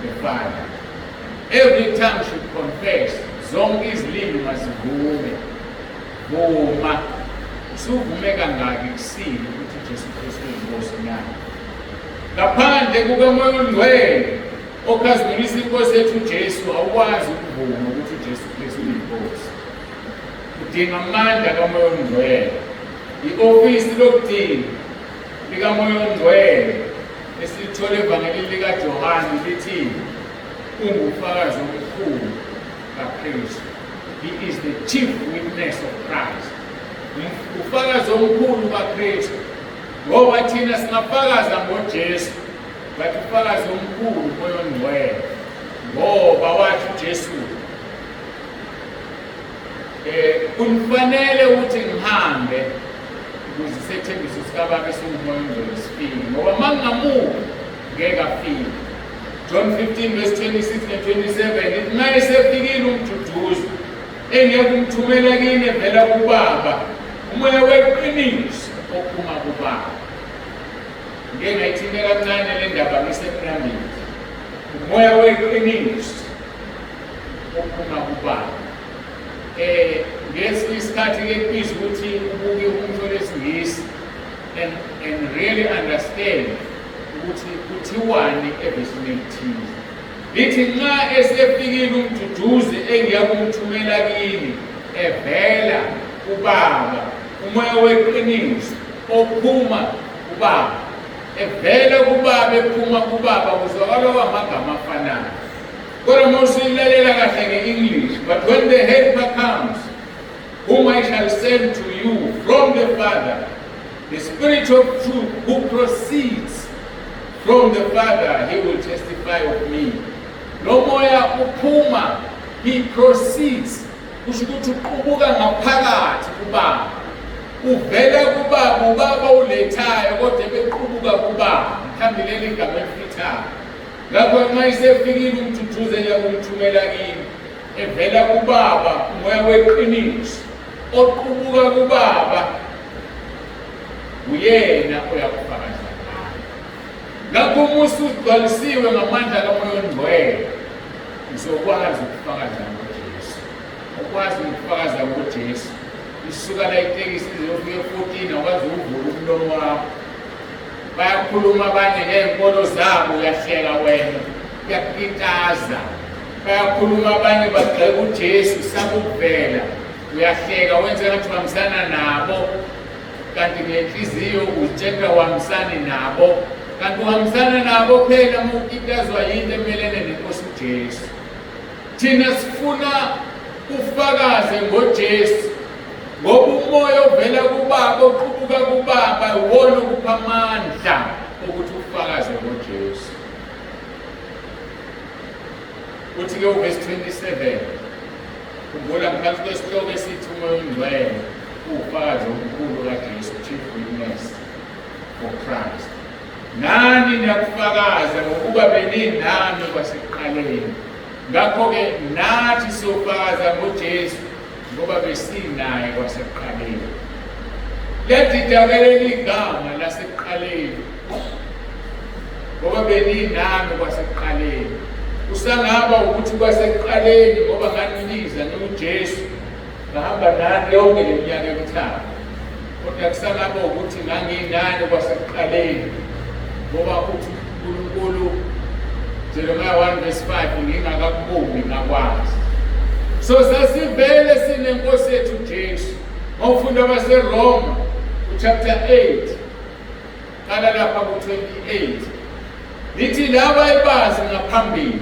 the Father. Every tongue should confess. Zonke izilimi mazivume. Vuma Suvume kangaki kusile ukuthi uJesu Kristu uyinkosi na. Ngaphandle kukaMoya oNgcwele okhazimulisa inkosi yethu uJesu awukwazi ukuvuma ukuthi uJesu Kristu uyinkosi. Udinga amandla kaMoya oNgcwele. I-ofisi lokudinga likaMoya oNgcwele esithole evangelini likaJohane lithi ungufakazi omkhulu kaKristu. He is the chief witness of Christ. Ufakazi omkhulu kaKristu. Ngoba thina singafakaza ngoJesu, bathi ufakazi omkhulu Moya oNgcwele. Ngoba wathi uJesu kunifanele ukuthi ngihambe ukuze isethembiso sikaBaba esingUmoya oNgcwele sifike. Ngoba mangingamuki ngeke afike. John 15 verse 26 and 27 ithi naye sefikile umduduzi engiyakumthumela kini evela kuBaba, umoya weqiniso ophuma kuBaba. Ngeke ngayithinte kancane le ndaba ngisemnambini. Umoya weqiniso ophuma kuBaba. Ngesinye isikhathi ke kubizwa ukuthi ubuke umhlo lesingisi and really understand ukuthi kuthiwani evesini elithize. Lithi nxa esefikile umduduzi engiyakumthumela kini evela kuBaba, umoya weqiniso ophuma kuBaba. Evela kuBaba ephuma kuBaba kuzwakala kwamagama afanayo. Kodwa mawusilalela kahle nge-English, but when the helper comes, whom I shall send to you from the Father, the Spirit of truth who proceeds from the Father, he will testify of me. Lo moya uphuma, he proceeds. Kusho ukuthi uqubuka ngaphakathi kuBaba. Uvela kuBaba, uBaba ulethayo kodwa bequbuka kuBaba. Mhlawumbe leli gama elifithayo. Ngakho nxa isefikile umduduzi engiyakumthumela kini evela kuBaba, umoya weqiniso oqubuka kuBaba, uyena oyakufakaza. Ngakho umusa ugcwalisiwe ngamandla kaMoya oNgcwele, ngizokwazi ukufakaza ngoJesu. Ukwazi ukufakaza ngoJesu. Isuka la itekisi izofika 14 akwazi ukuvula umlomo wakho. Bayakhuluma abanye ngeenkolo zabo uyahleka wena, uyakitaza. Bayakhuluma abanye bagxeka uJesu sakuvela, uyahleka wenze ngathi uhambisana nabo, kanti ngenhliziyo uzitshela uhambisane nabo. Kanti uhambisana nabo phela uma ukitazwa yinto emelene neNkosi uJesu. Thina sifuna ufakaze ngoJesu, ngoba umoya ovela kuBaba oqubuka kuBaba uwona okupha amandla ukuthi ufakaze ngoJesu. Uthi ke uverse 27 khumbula ngaphansi kwesihloko esithi umoya oNgcwele ufakaze omkhulu kaJesu, chief witness for Christ. Nani niyakufakaza ngokuba beninami kwasekuqaleni. Ngakho-ke nathi siyofakaza ngoJesu ngoba besinaye kwasekuqaleni. Ledidakeleli igama lasekuqaleni ngoba beninami kwasekuqaleni. Usangaba ukuthi kwasekuqaleni ngoba nganiliza noJesu ngahamba nani yonke leminyaka emithathu. Kodwa kusangaba ukuthi nganginani kwasekuqaleni ngoba uthi uNkulunkulu Jeremiah 1 verse 5 ngingakakuboni ngakwazi. So sasivele sinenkosi yethu uJesu. Mawufunda abaseRoma chapter 8 qala lapha ku-28 lithi laba abazi ngaphambili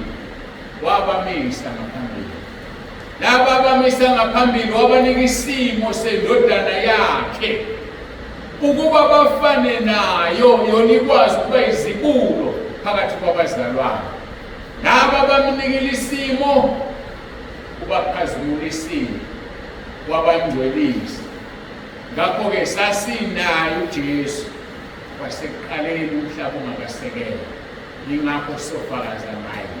wabamisa ngaphambili. Laba abamisa ngaphambili wabanika isimo sendodana yakhe ukuba bafane nayo yona ikwazi ukuba izibulo phakathi kwabazalwane. Laba abamnikile isimo ubaphazululisile wabangcwelisa. Ngakho-ke sasinaye uJesu wasekuqaleni umhlaba ungakasekelwa. Yingakho sofakaza ngaye.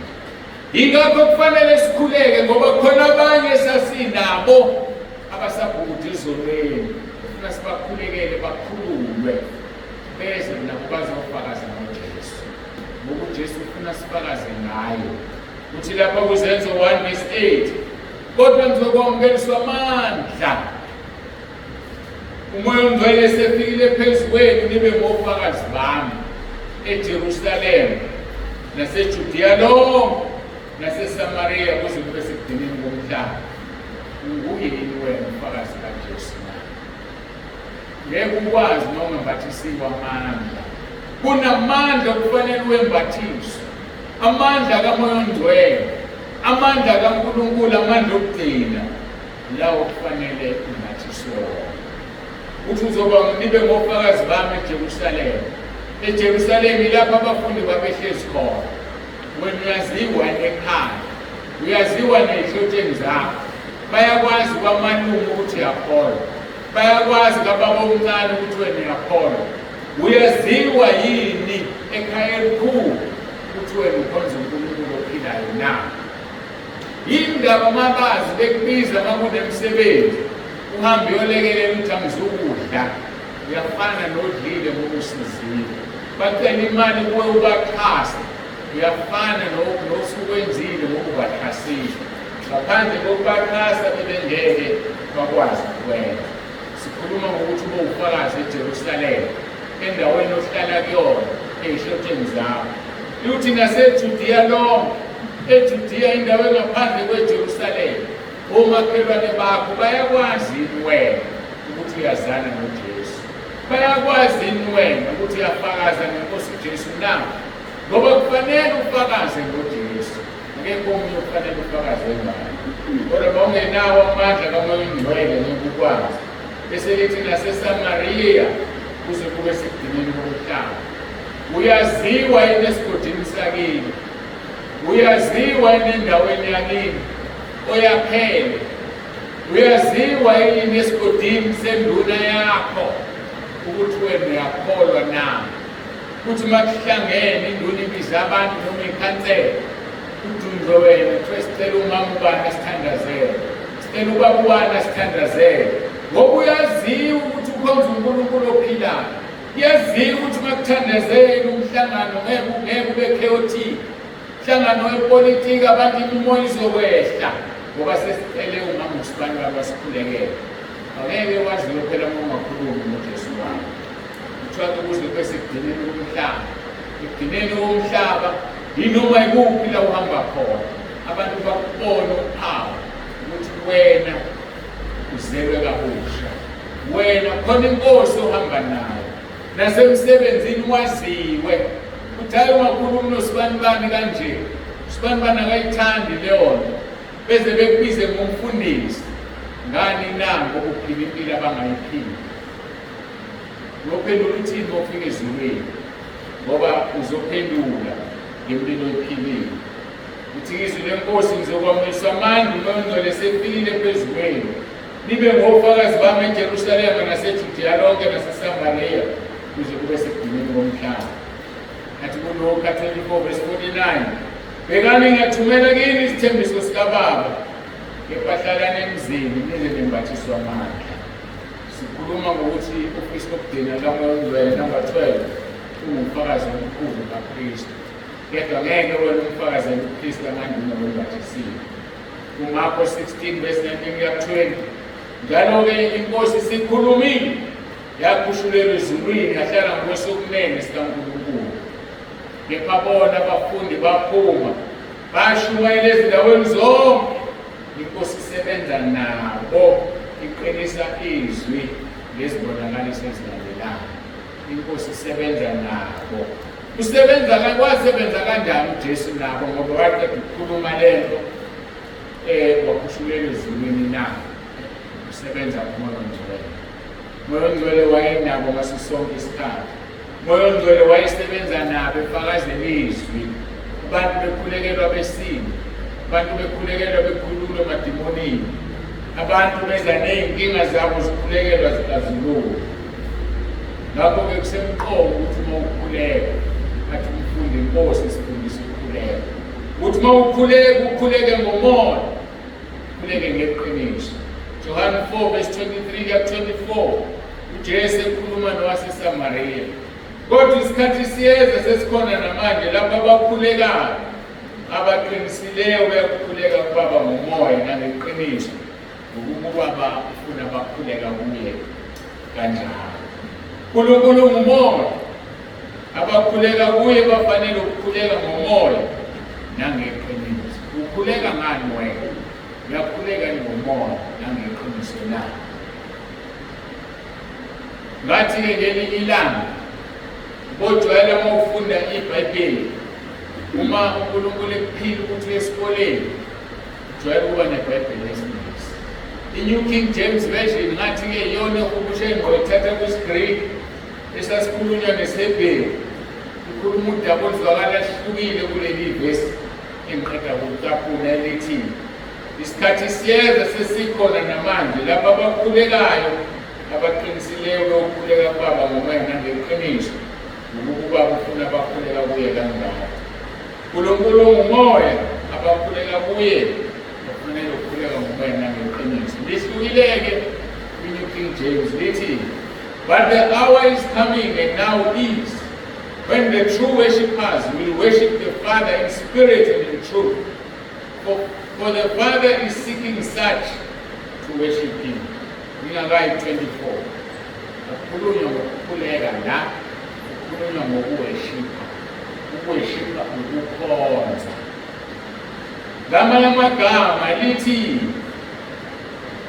Yingakho kufanele sikhuleke ngoba khona abanye sasinabo abasabhukuda ezolweni. Ufuna sibakhulekele bakhululwe beze nabo bazofakaza ngoJesu. Ngoba uJesu ufuna sifakaze ngayo. Uthi lapha kuZenzo 1 verse 8 kodwa ngizokwamukeliswa amandla umoya ongcwele sefikile phezu kwenu nibe ngofakazi bami eJerusalema naseJudiya lonke naseSamariya kuze kube sekugcineni komhlaba. Nguye yini wena umfakazi kaJesu na? Ngeke ukwazi noma ungabathisiwe amandla. Kunamandla kufanele wembathiswe. Amandla kamoya ongcwele, amandla kaNkulunkulu, amandla okugcina lawo kufanele umbathiswe wona. Uthi uzoba nibe ngofakazi bami eJerusalema. EJerusalema ilapho abafundi babehlezi khona. Wena uyaziwa ekhaya, uyaziwa nehlotsheni zakho, bayakwazi kwamalungu ukuthi uyakholwa, bayakwazi kababa omncane ukuthi wena uyakholwa. Uyaziwa yini ekhaya elikhulu ukuthi wena ukhonza uNkulunkulu ophilayo na? Yindaba mabazi bekubiza makunemsebenzi uhambe uyolekelela ukuthi angizukudla, uyafana nodlile ngoba usiziwe. Bacela imali kuwe ubaxhasa, uyafana nosukwenzile ngoba ubaxhasile. Ngaphandle kokubaxhasa bebengeke bakwazi ukwenza. Sikhuluma ngokuthi ube ufakazi eJerusalema, endaweni ohlala kuyona, ey'hlotsheni zakho. Uthi naseJudiya lonke, eJudiya indawo engaphandle kweJerusalema, omakhelwane bakho bayakwazi yini wena ukuthi uyazana noJesu? Bayakwazi yini wena ukuthi uyafakaza ngeNkosi uJesu na? Ngoba kufanele ufakaze ngoJesu, ngeke omunye kufanele ufakaze ngayo. Kodwa mawungenawo amandla kamoya ongcwele ngekukwazi, bese lithi naseSamariya kuze kube sekugcineni komhlaba. Uyaziwa yini esigodini sakini? Uyaziwa yini endaweni yakini oyakhele? Uyaziwa yini esigodini senduna yakho ukuthi wena uyakholwa na? Ukuthi makuhlangene induna ibiza abantu noma ikhansela, udunjwe wena kuthiwe sicela umama ubani asithandazele, sicela ubaba ubani asithandazele. Ngoba uyaziwa ukuthi ukhonza uNkulunkulu ophilayo. Uyaziwa ukuthi makuthandazele umhlangano ngeke ube chaotic, umhlangano wepolitiki abantu imimoya izokwehla ngoba sesicele umama usibani abasikhulekele. Angeke waziwe phela uma ungakhulumi ngoJesu wakho. Kuthiwa kuze kube sekugcineni komhlaba. Ekugcineni komhlaba yinoma ikuphi la uhamba khona, abantu bakubona uphawu ukuthi wena uzelwe kabusha, wena khona inkosi ohamba nayo, nasemsebenzini waziwe. Uthi hayi ungakhulumi nosibani bani kanje, usibani bani akayithandi leyo nto, beze bekubize ngomfundisi. Ngani nango ukuphila impilo abangayiphili? Ngophendula uthini ngofika ezulwini? Ngoba uzophendula ngempilo ephilile. Uthi izwi leNkosi ngizokwamuliswa amandla umoya ongcwele sefikile phezu kwenu, nibe ngofakazi bami eJerusalema naseJudiya lonke naseSamariya kuze kube sekugcineni komhlaba. Athi kuLuka 24:49, bhekani ngiyathumela kini isithembiso sikaBaba, kepha hlalani emzini nize nembathiswe amandla. Sikhuluma ngokuthi uKristu okugcina kamoya ongcwele number 12 ungumfakazi omkhulu kaKristu. Kepha ngeke wena umfakazi uKristu amandla wembathisiwe. UMarko 16:19-20, njalo-ke iNkosi isikhulumile, yakhushulelwa ezulwini, yahlala ngokwesokunene sikaNkulunkulu. Kepha bona abafundi baphuma bashumayela ezindaweni zonke, iNkosi isebenza nabo, iqinisa izwi lezibonakaliso ezilandelayo. iNkosi isebenza nabo. Wasebenza kanjani uJesu nabo? Ngoba waqeda ukukhuluma lento wakhushulelwa ezulwini nabo. Usebenza kumoya ongcwele. Umoya ongcwele wayenabo ngaso sonke isikhathi. Umoya ongcwele wayesebenza nabo efakazela izwi. Abantu bekhulekelwa besini, abantu bekhulekelwa bekhululwa emadimonini, abantu beza ney'nkinga zabo zikhulekelwa zikazuluka. Ngakho-ke kusemqoka ukuthi uma ukhuleka, athi umfundi iNkosi Sifundise ukukhuleka. Ukuthi uma ukhuleka, ukhuleke ngomoya, ukhuleke ngeqiniso. John 4:23-24, uJesu ekhuluma nowaseSamariya. Kodwa isikhathi siyeza sesikhona namanje lapho abakhulekayo, abaqinisileyo bayakhuleka kuBaba ngomoya nangeqiniso, ngokuba ufuna bakhuleka kuye. kanjalo. uNkulunkulu ngumoya, abakhuleka kuye bafanele ukukhuleka ngomoya nangeqiniso. Ukhuleka ngani wena? Uyakhuleka ngomoya nangeqiniso na? Ngathi-ke ngelinye ilanga bojwayele uma ufunda iBhayibheli, uma uNkulunkulu ekuphila ukuthi uye esikoleni, ujwayele ukuba neBhayibheli lesingisi. I-New King James Version ngathi-ke iyona ukushe ngoyithatha kwisiGreek esasikhulunywa nesiHebheru, ikhuluma udaba oluzwakala hlukile kuleli vesi engiqeda ukucaphuna elithi isikhathi siyeza sesikhona namanje lapho abakhulekayo abaqinisileyo ukukhuleka kwabo ngomoya nangeqiniso, ukuba ufuna abakhuleka kuye kangaka. uNkulunkulu ngumoya, abakhuleka kuye bafanele ukukhuleka ngomoya nangeqiniso. Lihlukile-ke kwi-New King James lithi, but the hour is coming and now is when the true worshippers will worship the Father in spirit and in truth. For the Father is seeking such to worship him. Ngingayi 24. Akukhulunywa ngokukhuleka la, kukhulunywa ngokuweshipha. Ukuweshipha ukukhonza. Ngamanye amagama lithi,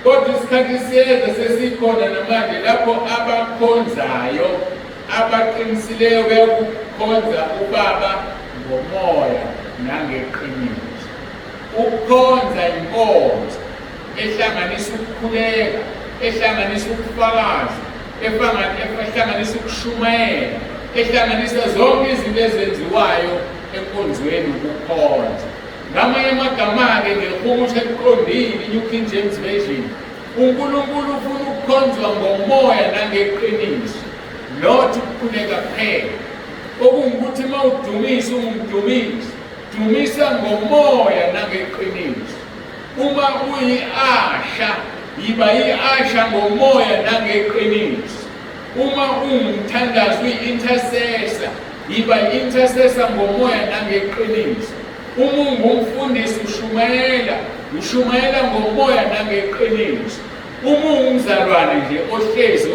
kodwa isikhathi siyeza sesikhona namanje lapho abakhonzayo abaqinisileyo beyokukhonza uBaba ngomoya nangeqiniso. Ukukhonza inkonzo ehlanganisa ukukhuleka, ehlanganisa ukufakaza, ehlanganisa ukushumayela, ehlanganisa zonke izinto ezenziwayo enkonzweni ukukhonza. Ngamanye amagama-ke ngehumusho eliqondile, i-New King James Version, uNkulunkulu ufuna ukukhonzwa ngomoya nangeqiniso, not ukukhuleka kuphela. Okungukuthi uma udumisa ungumdumisi, dumisa ngomoya nangeqiniso. Uma uyi-asha, yiba yi-asha ngomoya nangeqiniso. Uma ungumthandazi, uyi-intercessor, yiba yi-intercessor ngomoya nangeqiniso. Uma ungumfundisi ushumayela ngomoya nangeqiniso. Uma ungumzalwane nje ohlezi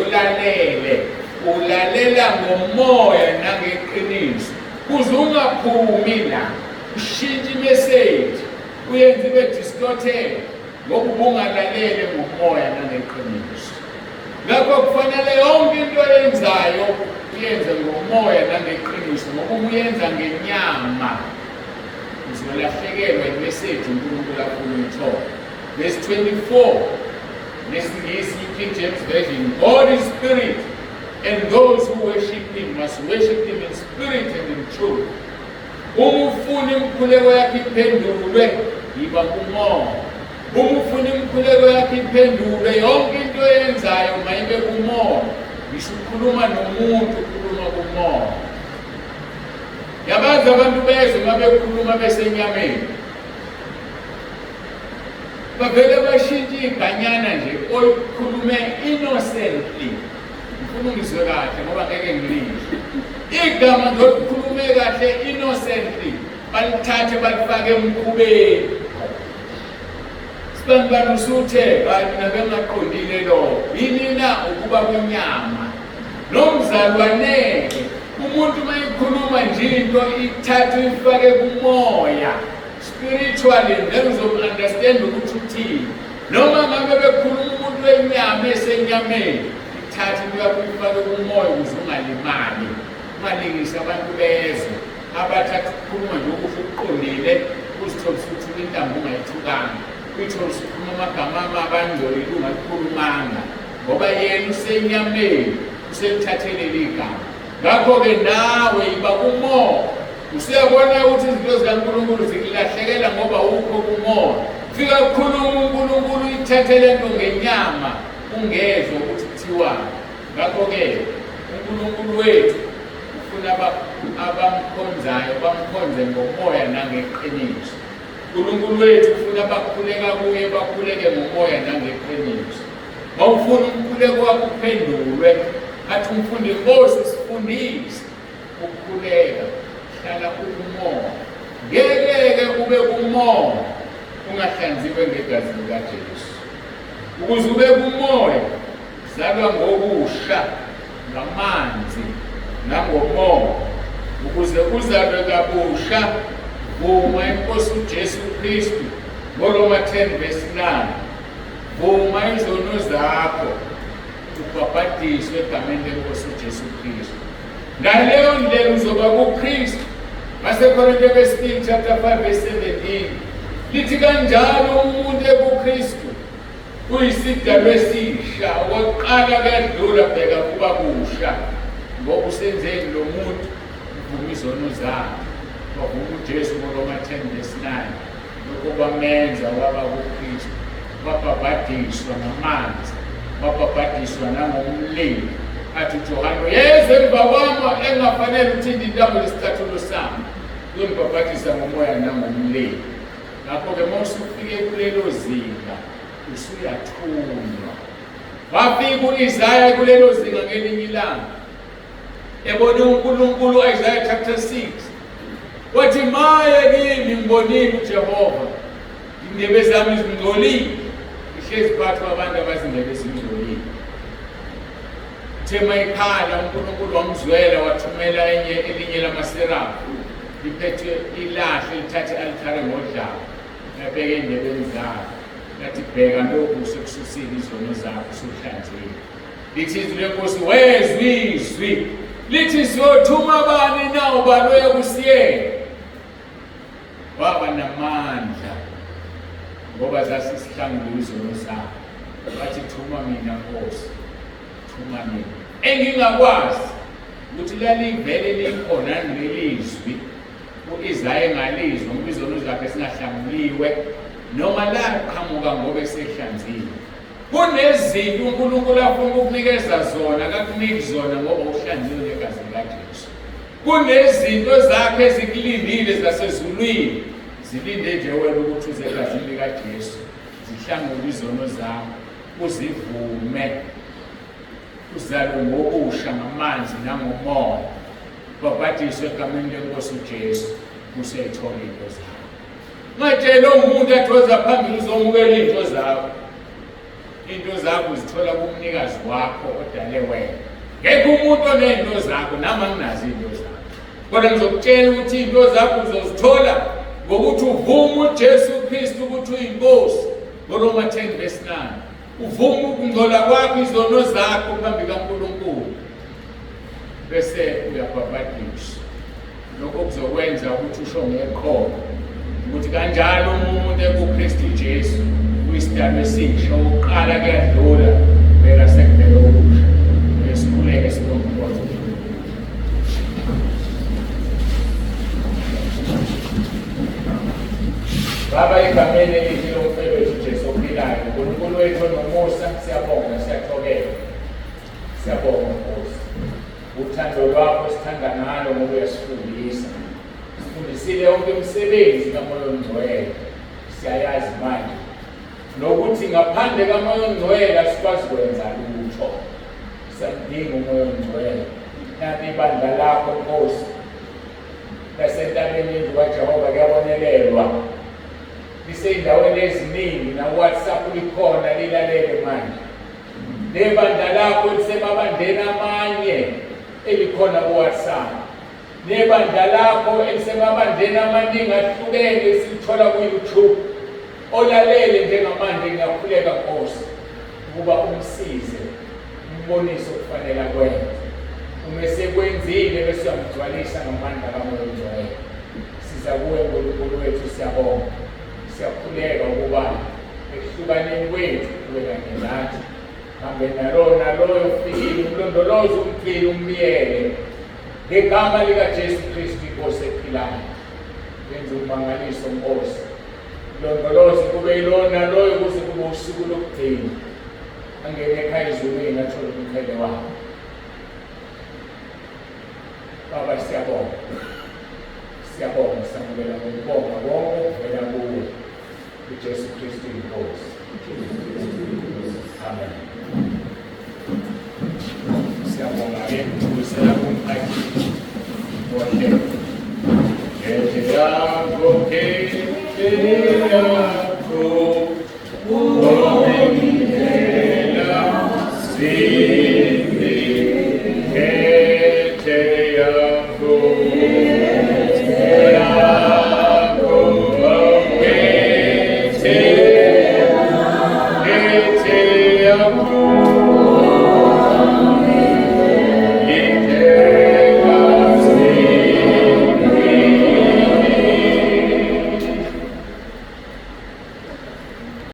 ulalela ngomoya nangeqiniso. Kuze ungaphumi la, ushintshe imeseji, uyenze ibe distorted ngoba ubungalalele ngomoya nangeqiniso. Ngakho kufanele yonke into oyenzayo uyenze ngomoya nangeqiniso, ngoba uyenza ngenyama uzolahlekelwa imeseji uNkulunkulu afuna uyithola. Verse 24, lesingisi King James Version, God is spirit, and those who worship him must worship him in spirit and in truth. Uma ufuna imikhuleko yakho iphendulwe, yiba kumoya. Uma ufuna imikhuleko yakho iphendulwe, yonke into oyenzayo mayibe kumoya. Ngisho ukukhuluma nomuntu, ukhuluma kumoya. Yabazi abantu bezwe uma bekhuluma besenyameni, bavele bashintshe iganyana nje olukhulume innocently. Ngifuna ngizwe kahle ngoba ngeke ngilisho. Igama lokukhulume kahle innocently balithathe balifake emkhubeni. Sibani usuthe kanti nabengaqondile lo. Yini na ukuba kwenyama? Nomzalwane umuntu mayikhuluma nje into ithathe ifake kumoya. Spiritually then uzounderstand ukuthi uthini. Noma ngabe bekhuluma umuntu wenyama esenyameni, ithathe into yakho ifake kumoya ukuze ungalimali. Malingisa abantu bezwe abathatha ukukhuluma nje okusho ukuqondile, uzithola ukuthi intambo ungayithukanga, uyithola ukukhuluma amagama abangcwele ungakhulumanga ngoba yena usenyameni uselithathele igama. Ngakho-ke nawe yiba kumoya. Usiyabona ukuthi izinto zikaNkulunkulu zilahlekela ngoba ukho kumoya. Fika kukhuluma uNkulunkulu uyithathe lento ngenyama ungezwe ukuthi kuthiwani. Ngakho-ke uNkulunkulu wethu ufuna abamkhonzayo bamkhonze ngomoya nangeqiniso. uNkulunkulu wethu ufuna abakhuleka kuye bakhuleke ngomoya nangeqiniso. Mawufuna umkhuleko wakho uphendulwe, athi umfundi Nkosi Sifundise ukukhuleka, hlala kumoya. Ngeke kube kumoya ungahlanziwe ngegazi likaJesu. Ukuze ube kumoya zalwa ngokusha ngamanzi nangomoya ukuze uzalwe kabusha vuma iNkosi uJesu Kristu ngoRoma 10 verse 9 vuma izono zakho ubhabhadiswe egameni leNkosi uJesu Kristu ngaleyo ndlela uzoba kuKristu. Masekorinte kwesibili chapter 5 verse 17 lithi kanjalo umuntu ekuKristu uyisidalwa esisha okokuqala kuyadlula bheka kuba kusha ngoba usenzeni lo muntu uvuma izono zakhe wavuma uJesu ngoRoma 10 verse 9 lokho kwamenza waba kuKristu wabhabhadiswa ngamanzi wabhabhadiswa nangomlilo. Athi uJohane yeze emva kwami engafanele uthinte intambo lesicathulo sami uyembhabhadisa ngomoya nangomlilo. Ngakho-ke uma usufike kulelo zinga usuyathunywa. Wafika u-Isaya kulelo zinga ngelinye ilanga ebone uNkulunkulu, Isaiah chapter 6 wathi maye kimi ngibonile uJehova indebe zami zingcolile. Ihlezi phakathi kwabantu abazindebe zingcolile. Thema ikhala uNkulunkulu wamzwela wathumela elinye lamaserafu liphethwe ilahle lithathe alithare ngodlaka labeka endebeni zakhe lathi bheka lokhu sekususile izono zakho usuhlanzekile. Lithi izwi leNkosi wezwa izwi lithi siyothuma bani na ubani oyakusiyela. Waba namandla ngoba zasisihlangule izono zakho wathi thuma mina Nkosi thuma mina. Engingakwazi ukuthi lalivele likhona ngelizwi uIsaya engalizwa ngoba izono zakhe singahlanguliwe noma la qhamuka ngoba esehlanzile. Kunezinto uNkulunkulu afuna ukunikeza zona akakuniki zona ngoba uhlanziwe ngegazi likaJesu. Kunezinto zakhe ezikulindile zasezulwini zilinde nje wena ukuthi uze egazini likaJesu zihlangule izono zakho uzivume uzalwe ngokusha ngamanzi nangomoya ubhabhadiswe egameni leNkosi uJesu useyithola into zakho. Ngatshela umuntu athoza phambili uzomukela into zakho. Into zakho uzithola kumnikazi wakho odale wena. Ngekho umuntu onento zakho nama nginazi into zakho. Kodwa ngizokutshela ukuthi into zakho uzozithola ngokuthi uvume uJesu Kristu ukuthi uyiNkosi ngoRoma 10 verse 9. Uvume ukungcola kwakho izono zakho phambi kaNkulunkulu bese uyabhabhadiswa. Lokho kuzokwenza ukuthi usho ngeqholo ukuthi kanjalo umuntu ekuKristu Jesu uyisidalwa esisha oqala kuyadlula beka sekuvela okusha. Esikhuleke sinomkhonto. Baba egameni elithi lomfowethu uJesu ophilayo uNkulunkulu wethu nomusa siyabonga siyathobeka. Siyabonga Nkosi uthando lwakho sithanda ngalo ngoba uyasifundisa. Sifundisile yonke imisebenzi kaMoya oNgcwele siyayazi manje nokuthi ngaphandle kaMoya oNgcwele asikwazi kwenza lutho. Siyadinga uMoya oNgcwele. Nathi ibandla lakho Nkosi lasentabeni yendlu kaJehova kuyabonelelwa. Liseyindaweni eziningi na-WhatsApp likhona lilalele manje. Nebandla lakho lisemabandleni amanye elikhona ku-WhatsApp. Nebandla lakho elisemabandleni amaningi ahlukene silithola ku-YouTube. Olalele njengamanje ngiyakhuleka Nkosi ukuba umsize umbonise okufanele akwenze. Uma sekwenzile bese uyamgcwalisa ngamandla kaMoya oNgcwele. Siza kuwe uNkulunkulu wethu siyabonga. Siyakhuleka ukuba ehlukaneni kwethu kube kanye nathi. Hambe naloyo ufikile umlondoloze umgcine umyele ngegama likaJesu Kristu iNkosi ephilayo. Yenza umangaliso Nkosi. Londoloze kube yilona loyo kuze kube usuku lokugcina. Angene ekhaya ezulwini athole umkhele wakhe.